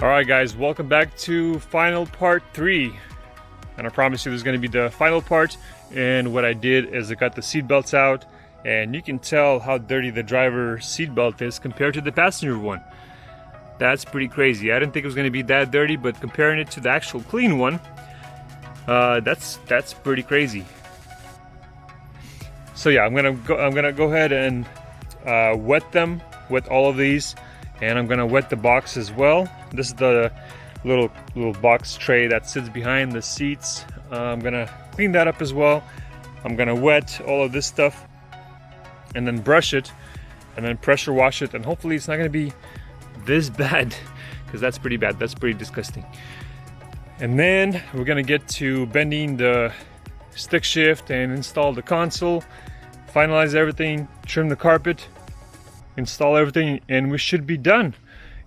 Alright guys, welcome back to final part 3. And I promise you there's going to be the final part. And what I did is I got the seat belts out, and you can tell how dirty the driver's seat belt is compared to the passenger one. That's pretty crazy. I didn't think it was going to be that dirty, but comparing it to the actual clean one, that's pretty crazy. So yeah, I'm gonna go ahead and wet all of these, and I'm gonna wet the box as well. This is the little box tray that sits behind the seats. I'm gonna clean that up as well. I'm gonna wet all of this stuff and then brush it and then pressure wash it, and hopefully it's not gonna be this bad, because that's pretty bad. That's pretty disgusting. And then we're gonna get to bending the stick shift and install the console, finalize everything, trim the carpet, install everything, and we should be done.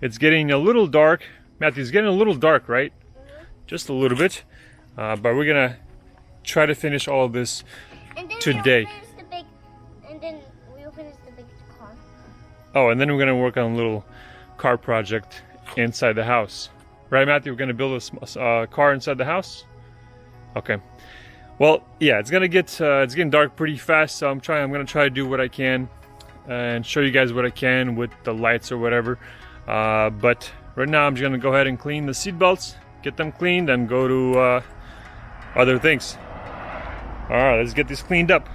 It's getting a little dark. Matthew, it's getting a little dark, right? Just a little bit. But we're gonna try to finish all of this today. And then we'll finish the big car. Oh, and then we're gonna work on a little car project inside the house. Right, Matthew? We're gonna build a car inside the house? Okay. Well, yeah, it's getting dark pretty fast, so I'm gonna try to do what I can and show you guys what I can with the lights or whatever. But right now I'm just gonna go ahead and clean the seat belts, get them cleaned, and go to other things. All right, let's get this cleaned up.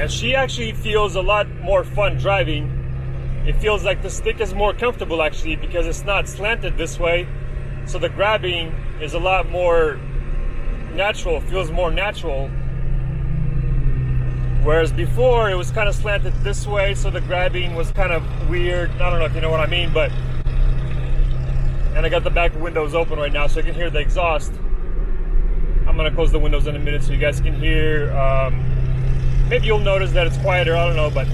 And she actually feels a lot more fun driving. It feels like the stick is more comfortable actually because it's not slanted this way. So the grabbing is a lot more natural, feels more natural. Whereas before it was kind of slanted this way, so the grabbing was kind of weird. I don't know if you know what I mean, but... And I got the back windows open right now so you can hear the exhaust. I'm gonna close the windows in a minute so you guys can hear. Maybe you'll notice that it's quieter, I don't know, but...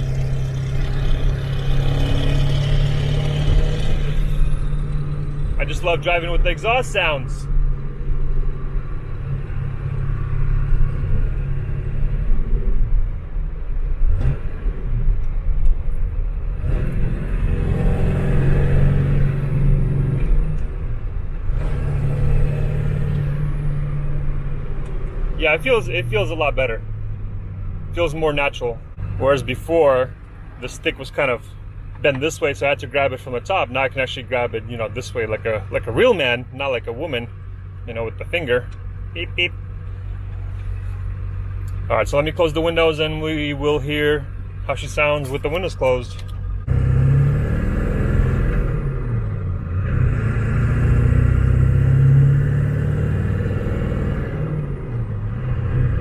I just love driving with the exhaust sounds. Yeah, it feels a lot better. It feels more natural. Whereas before, the stick was kind of bent this way, so I had to grab it from the top. Now I can actually grab it, you know, this way like a real man, not like a woman, you know, with the finger. Beep beep. All right, so let me close the windows and we will hear how she sounds with the windows closed.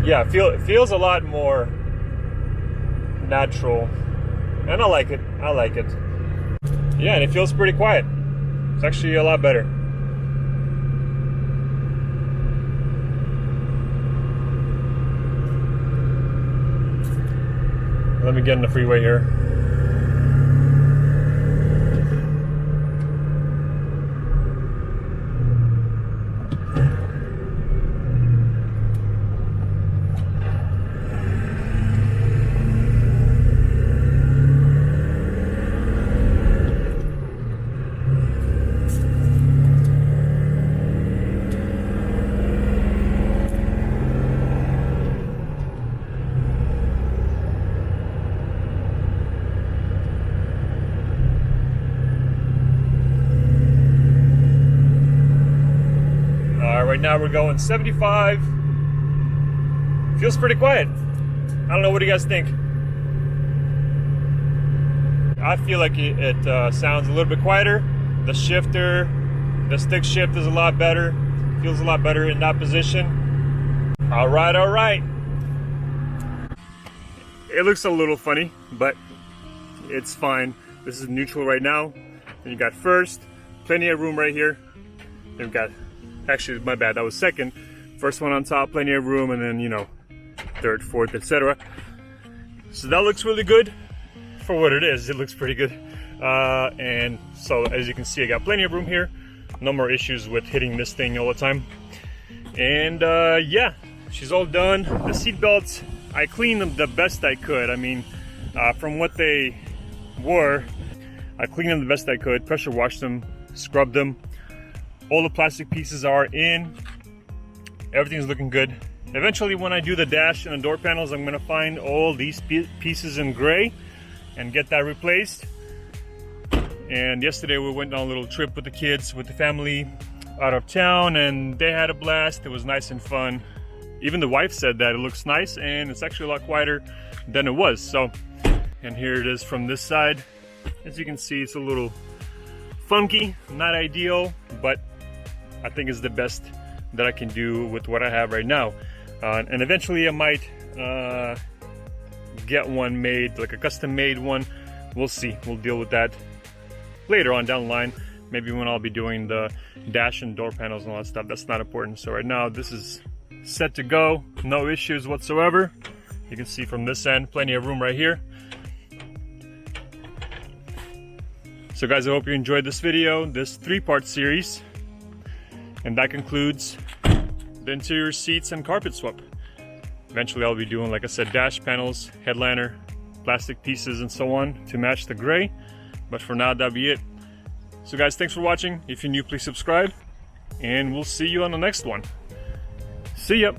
Yeah, it feels a lot more natural, and I like it. I like it. Yeah, and it feels pretty quiet. It's actually a lot better. Let me get in the freeway here. Right now we're going 75. Feels pretty quiet. I don't know, what do you guys think? I feel like it sounds a little bit quieter. The shifter, the stick shift is a lot better. Feels a lot better in that position. All right, all right. It looks a little funny, but it's fine. This is neutral right now. And you got first, plenty of room right here. Then we've got, actually, my bad, that was second. First one on top, plenty of room, and then, you know, third, fourth, etc. So that looks really good for what it is. It looks pretty good. And so, as you can see, I got plenty of room here. No more issues with hitting this thing all the time. And yeah, she's all done. The seat belts, I cleaned them the best I could. I mean, from what they were, I cleaned them the best I could, pressure washed them, scrubbed them. All the plastic pieces are in. Everything's looking good. Eventually, when I do the dash and the door panels, I'm gonna find all these pieces in gray and get that replaced. And yesterday we went on a little trip with the kids, with the family, out of town, and they had a blast. It was nice and fun. Even the wife said that it looks nice and it's actually a lot quieter than it was. So, and here it is from this side. As you can see, it's a little funky, not ideal, but I think it's the best that I can do with what I have right now. And eventually I might get one made, like a custom made one. We'll see, we'll deal with that later on down the line. Maybe when I'll be doing the dash and door panels and all that stuff. That's not important. So right now this is set to go, no issues whatsoever. You can see from this end, plenty of room right here. So guys, I hope you enjoyed this video, this 3-part series. And that concludes the interior seats and carpet swap. Eventually I'll be doing, like I said, dash panels, headliner, plastic pieces and so on to match the gray. But for now, that'll be it. So guys, thanks for watching. If you're new, please subscribe. And we'll see you on the next one. See ya!